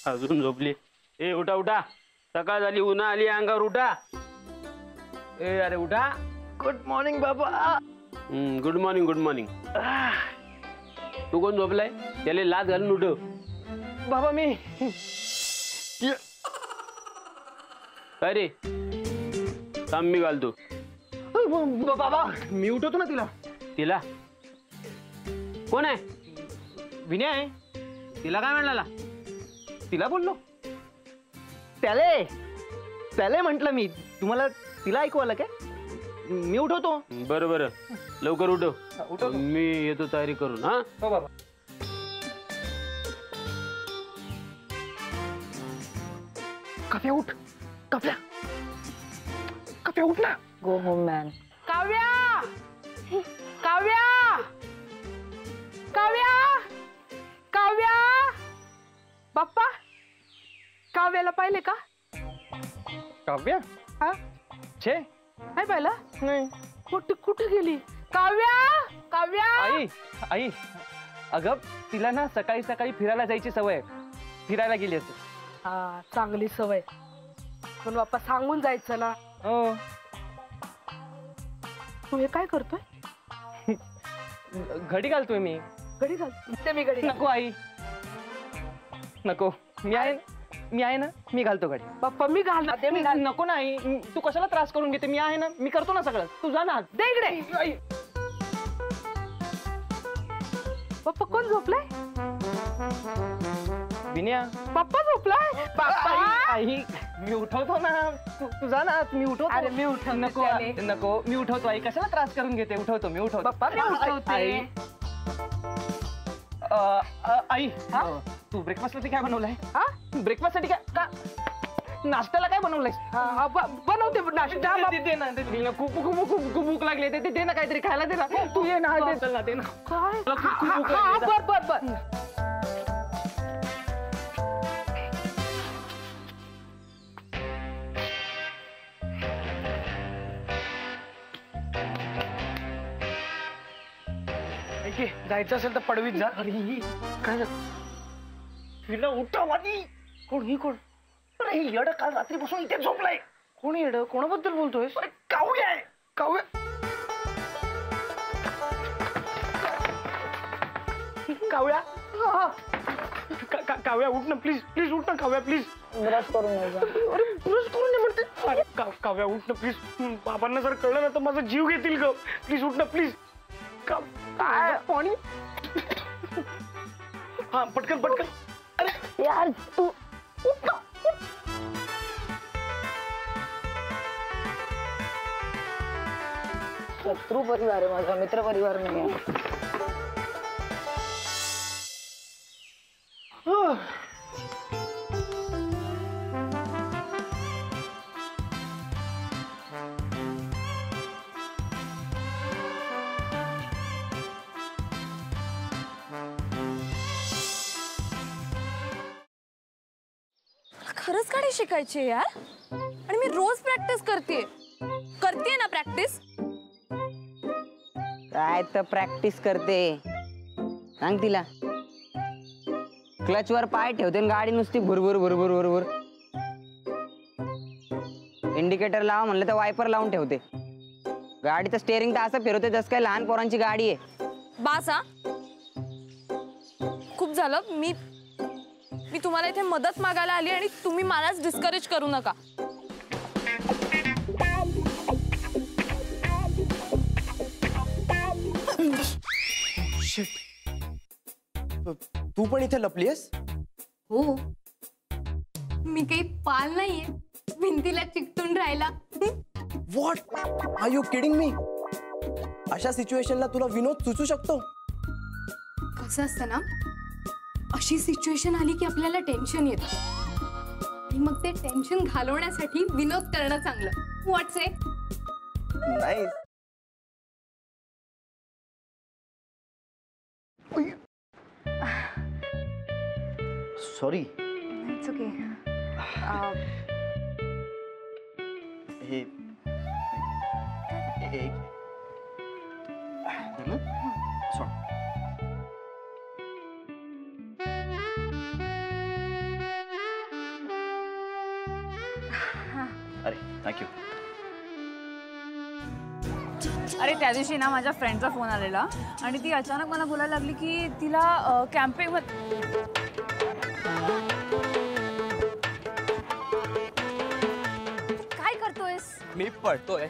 अजून झोपली? ए उठा उठा, सकाळ झाली, उन्हा आली अंगावर, उठा. ए अरे उठा. गुड मॉर्निंग बाबा. Good morning good morning. तू कोण झोपलाय? त्याला लात घालून उठव. बाबा मी काय रे? थांब मी घालतो. बाबा मी उठवतो ना तिला. तिला कोण आहे? विनय आहे. तिला काय म्हणाला? तिला बोललो. त्याले त्याले म्हंटल मी. तुम्हाला तिला ऐकू आलं काय? मी उठवतो. बरं बरं, लवकर उठव. उठवतो. मी येतो तयारी करून. हा हो बाबा. कफ्या उठ. कफ्या कफ्या उठ ना. Go home man. Kavya, Kavya, Kavya, Kavya. बाप्पा, काव्याला पाहिले का? काव्या? हा, छे नाही पाहिलं? नाही. कुठे कुठे गेली काव्या? काव्या, आई आई अगं तिला ना सकाळी सकाळी फिरायला जायची सवय आहे. फिरायला गेली असेल. हा, चांगली सवय. पण बाप्पा सांगून जायचं ना. हो. तू हे काय करतोय? घडी घालतोय मी. घडी घाल. ते मी घडी घाल. नको आई नको. मी आहे ना. मी घालतो घडी. बाप्पा मी घालणार. ते मी घाल. नको ना आई. तू कशाला त्रास करून घेते? मी आहे ना. मी करतो ना सगळं. तू जा ना. दे इकडे. आई. बाप्पा कोण झोपलाय? विनया. बाप्पा झोपलाय? बाप्पा. आई मी उठवतो ना. तू जा ना. मी उठवतो. अरे मी उठवते नको त्याले. नको. मी उठवतो आई. कशाला त्रास करून घेते? उठवतो मी. उठवतो. बाप्पा मी उठवते. आई आई तू ब्रेकफास्ट साठी काय बनवलंय? हा? ब्रेकफास्ट साठी काय का नाश्त्याला काय बनवलंय? हा, बनवते नाश्ता. दे ना. खूप खूप खूप भूक लागली. दे ना काहीतरी खायला. दे ना. तू ये ना. दे ना. काय? मला खूप भूक हा, लागली. बर बर बर. जायचं असेल तर पडवीत जा. अरे काय हिला उठव आधी. कोण ही? कोण? अरे ही येड काल रात्रीपासून इथे झोपलाय. कोण येड? कोणाबद्दल बोलतोय? अरे काव्या आहे. काव्या. काव्या. काव्या उठ ना प्लीज. प्लीज उठ ना काव्या प्लीज. ब्रश करून ये. अरे ब्रश करून नाही म्हणते. अरे काव्या उठ ना प्लीज. बाबांना जर कळलं ना तर माझा जीव घेतील ग. प्लीज उठ ना प्लीज. काय पाणी? हा पटकन पटकन. अरे यार तू शत्रू परिवार आहे माझा, मित्र परिवार नाही आहे. खरंच गाडी शिकायची यार. आणि मी रोज प्रॅक्टिस करते ना प्रॅक्टिस. काय तर प्रॅक्टिस करते सांग तिला. क्लच वर पाय ठेवते आणि गाडी नुसती भुरभुर भुरभुर भुरभुर. इंडिकेटर लावा म्हणलं तर वायपर लावून ठेवते. गाडीचं स्टेअरिंग तर असं फिरवते जसं काय लहान पोरांची गाडी आहे. बास हा, खूप झालं. मी तुम्हाला इथे मदत मागायला आली आणि तुम्ही मलाच डिस्करेज करू नका. तू पण इथे लपलीयस? हो, मी काही पाल नाहीये भिंतीला चिकटून राहायला. What are you kidding me? अशा सिच्युएशनला तुला विनोद सुचू शकतो? कसं असतं ना, अशी सिच्युएशन आली की आपल्याला टेन्शन येतं आणि मग ते टेन्शन घालवण्यासाठी विनोद करणं चांगलं. व्हॉट्स इट? नाही. सॉरी. It's okay. हे एक सॉरी. अरे थँक्यू. अरे त्या दिवशी ना माझ्या फ्रेंडचा फोन आलेला आणि ती अचानक मला बोलायला लागली की तिला कॅम्पिंग काय करतोयस? मी पळतोय.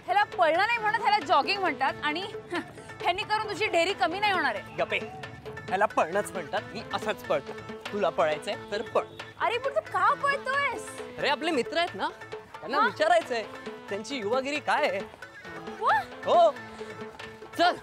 ह्याला पळणं नाही म्हणत, ह्याला जॉगिंग म्हणतात आणि ह्यांनी करून तुझी ढेरी कमी नाही होणार आहे. गपे, ह्याला पळणंच म्हणतात. मी असंच पळतो. तुला पळायचंय तर पळ. अरे पण तू का पळतोयस? अरे आपले मित्र आहेत ना, त्यांना विचारायचंय त्यांची युवागिरी काय आहे. वा, हो चल.